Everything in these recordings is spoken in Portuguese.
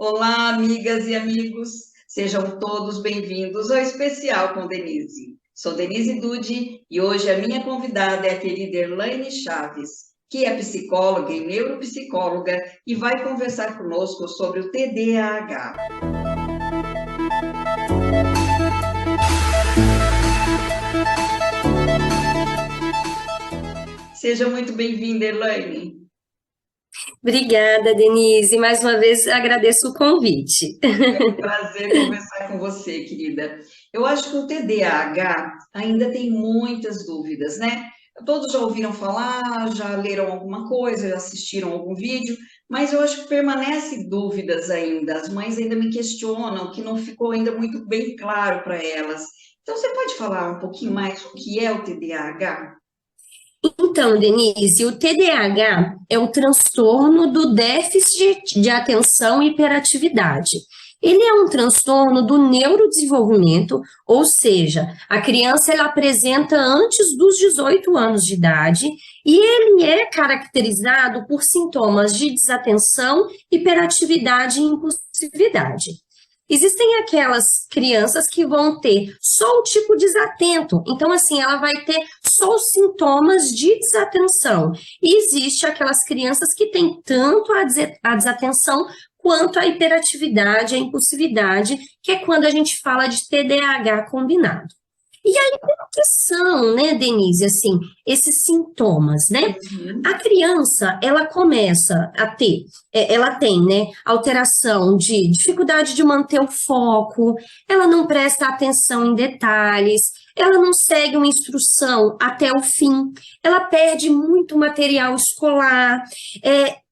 Olá, amigas e amigos, sejam todos bem-vindos ao Especial com Denise. Sou Denise Dude e hoje a minha convidada é a querida Elaine Chaves, que é psicóloga e neuropsicóloga e vai conversar conosco sobre o TDAH. Seja muito bem-vinda, Elaine. Obrigada, Denise. Mais uma vez agradeço o convite. É um prazer conversar com você, querida. Eu acho que o TDAH ainda tem muitas dúvidas, né? Todos já ouviram falar, já leram alguma coisa, já assistiram algum vídeo, mas eu acho que permanece dúvidas ainda. As mães ainda me questionam, que não ficou ainda muito bem claro para elas. Então, você pode falar um pouquinho mais o que é o TDAH? Então, Denise, o TDAH é o transtorno do déficit de atenção e hiperatividade. Ele é um transtorno do neurodesenvolvimento, ou seja, a criança ela apresenta antes dos 18 anos de idade e ele é caracterizado por sintomas de desatenção, hiperatividade e impulsividade. Existem aquelas crianças que vão ter só o tipo desatento, então assim, ela vai ter só os sintomas de desatenção. E existe aquelas crianças que têm tanto a desatenção quanto a hiperatividade, a impulsividade, que é quando a gente fala de TDAH combinado. E aí, como que são, né, Denise, assim, esses sintomas, né? A Uhum. criança, ela começa a ter, ela tem, né, alteração de dificuldade de manter o foco, ela não presta atenção em detalhes, ela não segue uma instrução até o fim, ela perde muito material escolar,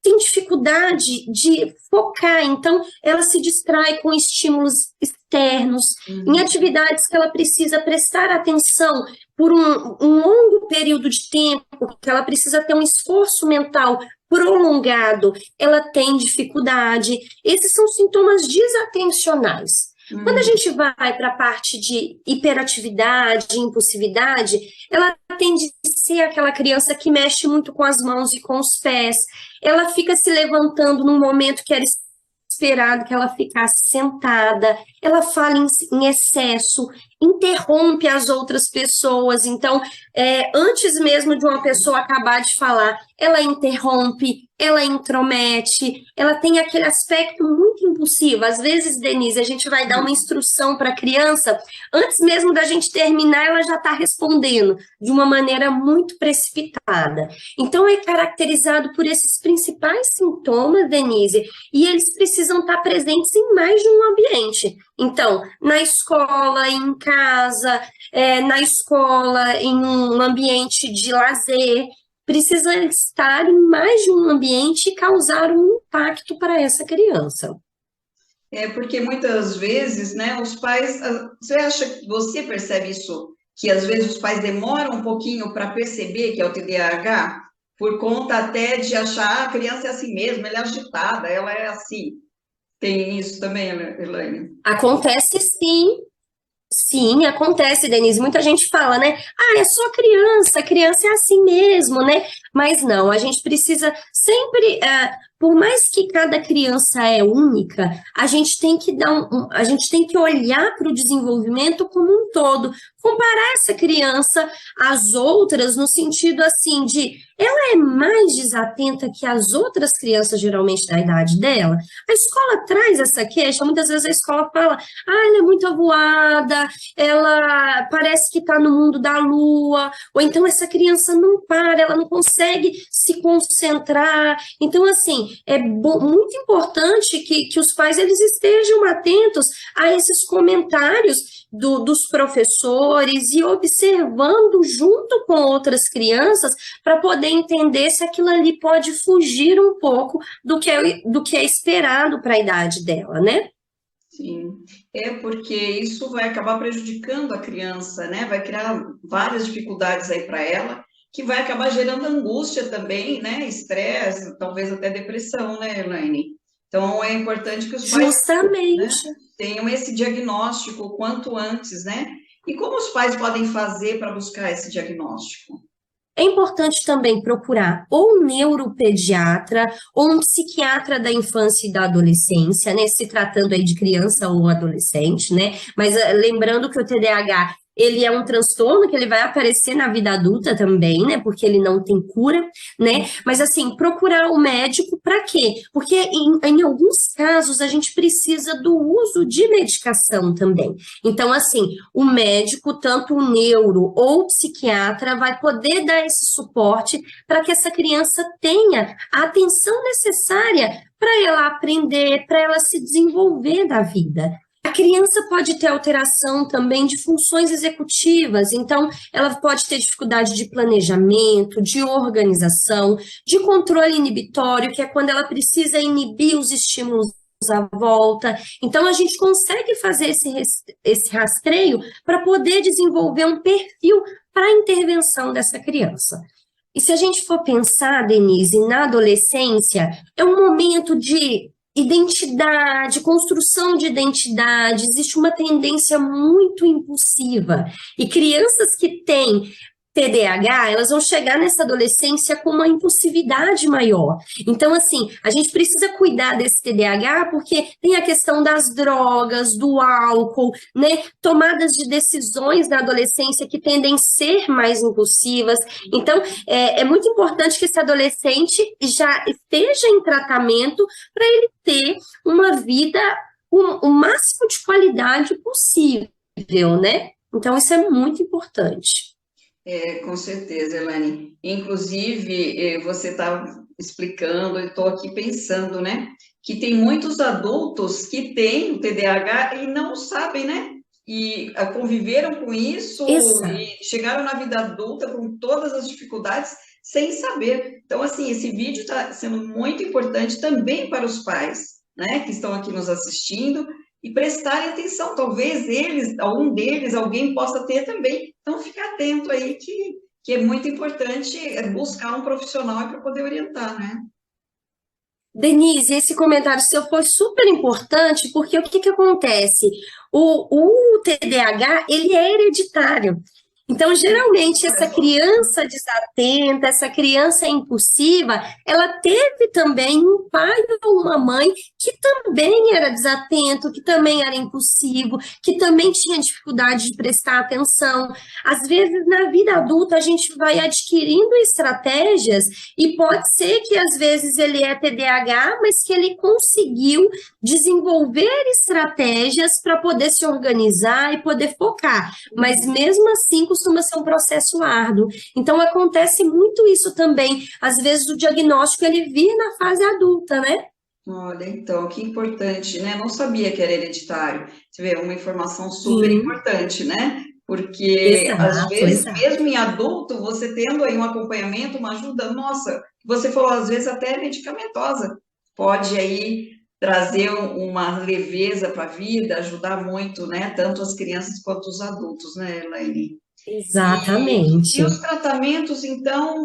tem dificuldade de focar, então ela se distrai com estímulos externos, em Uhum. atividades que ela precisa prestar atenção por um longo período de tempo, que ela precisa ter um esforço mental prolongado, ela tem dificuldade. Esses são sintomas desatencionais. Quando a Uhum. gente vai para a parte de hiperatividade, impulsividade, ela tende a ser aquela criança que mexe muito com as mãos e com os pés. Ela fica se levantando num momento que era esperado que ela ficasse sentada, ela fala em excesso, interrompe as outras pessoas. Então, antes mesmo de uma pessoa acabar de falar, ela interrompe, ela intromete, ela tem aquele aspecto muito impulsivo. Às vezes, Denise, a gente vai dar uma instrução para a criança, antes mesmo da gente terminar, ela já está respondendo de uma maneira muito precipitada. Então, é caracterizado por esses principais sintomas, Denise, e eles precisam estar presentes em mais de um ambiente. Então, na escola, em casa, na escola, em um ambiente de lazer, precisa estar em mais de um ambiente e causar um impacto para essa criança. É porque muitas vezes, né, os pais, você percebe isso, que às vezes os pais demoram um pouquinho para perceber que é o TDAH, por conta até de achar a criança é assim mesmo, ela é agitada, ela é assim. Tem isso também, Elaine? Acontece sim. Sim, acontece, Denise. Muita gente fala, né? Ah, é só criança, criança é assim mesmo, né? Mas não, a gente precisa sempre, por mais que cada criança é única, a gente tem que a gente tem que olhar para o desenvolvimento como um todo, comparar essa criança às outras no sentido assim de ela é mais desatenta que as outras crianças geralmente da idade dela. A escola traz essa queixa, muitas vezes a escola fala, ah, ela é muito avoada, ela parece que está no mundo da lua, ou então essa criança não para, ela não consegue se concentrar. Então, assim, muito importante que os pais eles estejam atentos a esses comentários dos professores e observando junto com outras crianças para poder entender se aquilo ali pode fugir um pouco do que é esperado para a idade dela, né? Sim, é porque isso vai acabar prejudicando a criança, né? Vai criar várias dificuldades aí para ela, que vai acabar gerando angústia também, né? Estresse, talvez até depressão, né, Elaine? Então é importante que os pais, né, Justamente. tenham esse diagnóstico o quanto antes, né? E como os pais podem fazer para buscar esse diagnóstico? é importante também procurar ou um neuropediatra ou um psiquiatra da infância e da adolescência, né? Se tratando aí de criança ou adolescente, né? Mas lembrando que o TDAH ele é um transtorno que ele vai aparecer na vida adulta também, né? Porque ele não tem cura, né? Mas assim, procurar o médico para quê? Porque em alguns casos a gente precisa do uso de medicação também. Então, assim, o médico, tanto o neuro ou o psiquiatra, vai poder dar esse suporte para que essa criança tenha a atenção necessária para ela aprender, para ela se desenvolver da vida. A criança pode ter alteração também de funções executivas, então ela pode ter dificuldade de planejamento, de organização, de controle inibitório, que é quando ela precisa inibir os estímulos à volta. Então a gente consegue fazer esse rastreio para poder desenvolver um perfil para a intervenção dessa criança. E se a gente for pensar, Denise, na adolescência, é um momento de identidade, construção de identidade, existe uma tendência muito impulsiva. E crianças que têm TDAH, elas vão chegar nessa adolescência com uma impulsividade maior. Então, assim, a gente precisa cuidar desse TDAH porque tem a questão das drogas, do álcool, né? Tomadas de decisões na adolescência que tendem a ser mais impulsivas. Então, é muito importante que esse adolescente já esteja em tratamento para ele ter uma vida o máximo de qualidade possível, né? Então, isso é muito importante. Com certeza, Elaine. Inclusive, você está explicando, eu estou aqui pensando, né? Que tem muitos adultos que têm o TDAH e não sabem, né? E conviveram com isso Exato. e chegaram na vida adulta com todas as dificuldades sem saber. Então, assim, esse vídeo está sendo muito importante também para os pais, né? Que estão aqui nos assistindo e prestarem atenção. Talvez eles, algum deles, alguém possa ter também. Então, fica atento aí que é muito importante buscar um profissional para poder orientar, né? Denise, esse comentário seu foi super importante, porque o que que acontece? O TDAH, ele é hereditário. Então, geralmente, Olha essa só. criança desatenta, essa criança impulsiva, ela teve também um pai ou uma mãe que também era desatento, que também era impulsivo, que também tinha dificuldade de prestar atenção. Às vezes, na vida adulta, a gente vai adquirindo estratégias e pode ser que, às vezes, ele é TDAH, mas que ele conseguiu desenvolver estratégias para poder se organizar e poder focar. Mas, mesmo assim, costuma ser um processo árduo. Então, acontece muito isso também. Às vezes, o diagnóstico, ele vir na fase adulta, né? Olha, então, que importante, né? Não sabia que era hereditário. Você vê, uma informação super Sim, importante, né? Porque, às exato, vezes, exato. mesmo em adulto, você tendo aí um acompanhamento, uma ajuda, nossa, você falou, às vezes, até medicamentosa, pode aí trazer uma leveza para a vida, ajudar muito, né? Tanto as crianças quanto os adultos, né, Elaine? E Exatamente. os tratamentos, então,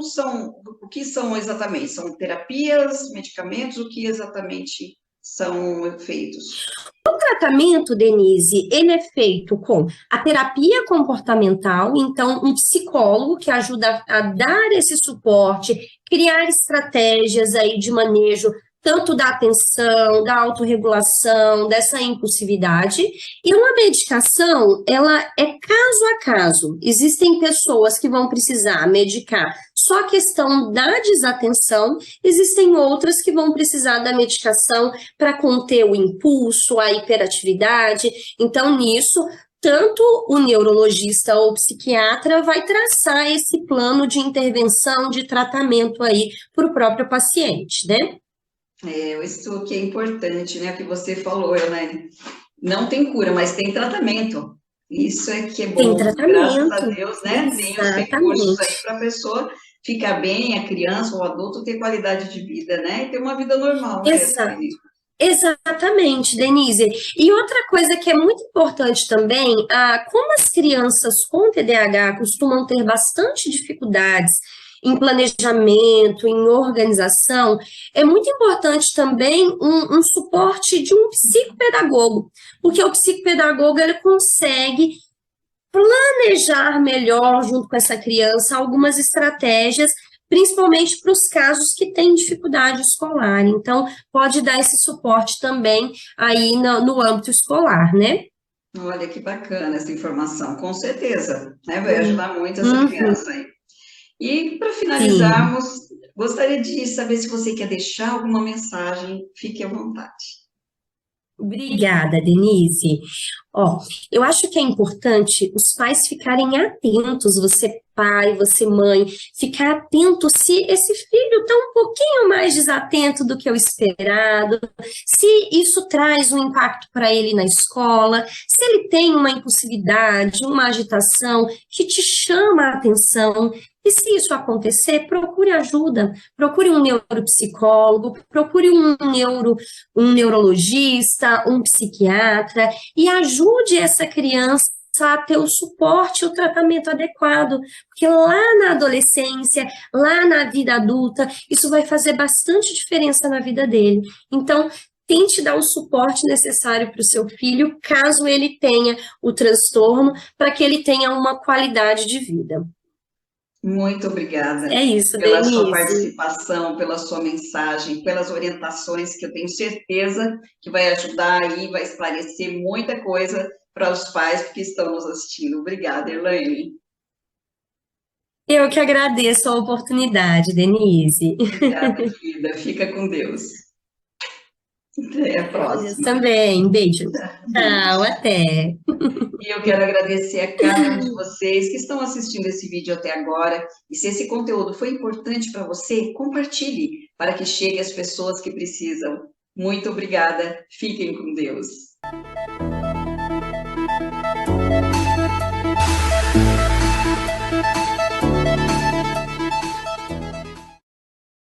o que são exatamente? São terapias, medicamentos, o que exatamente são feitos? O tratamento, Denise, ele é feito com a terapia comportamental, então um psicólogo que ajuda a dar esse suporte, criar estratégias aí de manejo tanto da atenção, da autorregulação, dessa impulsividade. E uma medicação, ela é caso a caso. Existem pessoas que vão precisar medicar só a questão da desatenção, existem outras que vão precisar da medicação para conter o impulso, a hiperatividade. Então, nisso, tanto o neurologista ou o psiquiatra vai traçar esse plano de intervenção, de tratamento aí para o próprio paciente, né? Isso que é importante, né? O que você falou, Elaine. Não tem cura, mas tem tratamento. Isso é que é Tem bom. Graças a tratamento, Deus, né? Tem os recursos aí exatamente. para a pessoa ficar bem, a criança ou o adulto ter qualidade de vida, né? E ter uma vida normal mesmo, Exa Elaine. Exatamente, Denise. E outra coisa que é muito importante também, como as crianças com TDAH costumam ter bastante dificuldades em planejamento, em organização, é muito importante também um suporte de um psicopedagogo, porque o psicopedagogo ele consegue planejar melhor junto com essa criança algumas estratégias, principalmente para os casos que têm dificuldade escolar. Então, pode dar esse suporte também aí no âmbito escolar, né? Olha que bacana essa informação, com certeza, né? Vai ajudar muito essa Uhum, criança aí. E para sim. finalizarmos, gostaria de saber se você quer deixar alguma mensagem, fique à vontade. Obrigada, Denise. Ó, eu acho que é importante os pais ficarem atentos, você pai, você mãe, ficar atento se esse filho está um pouquinho mais desatento do que o esperado, se isso traz um impacto para ele na escola, se ele tem uma impulsividade, uma agitação que te chama a atenção. E se isso acontecer, procure ajuda, procure um neuropsicólogo, procure um neurologista, um psiquiatra, e ajude essa criança a ter o suporte e o tratamento adequado, porque lá na adolescência, lá na vida adulta, isso vai fazer bastante diferença na vida dele. Então, tente dar o suporte necessário para o seu filho, caso ele tenha o transtorno, para que ele tenha uma qualidade de vida. Muito obrigada É isso, pela sua Denise. participação, pela sua mensagem, pelas orientações que eu tenho certeza que vai ajudar aí, vai esclarecer muita coisa para os pais que estão nos assistindo. Obrigada, Elaine. Eu que agradeço a oportunidade, Denise. Obrigada, querida. Fica com Deus. Até a Fica com Deus próxima. também. Beijo. Tchau, Beijo. até. E eu quero agradecer a cada um de vocês que estão assistindo esse vídeo até agora. E se esse conteúdo foi importante para você, compartilhe para que chegue às pessoas que precisam. Muito obrigada. Fiquem com Deus.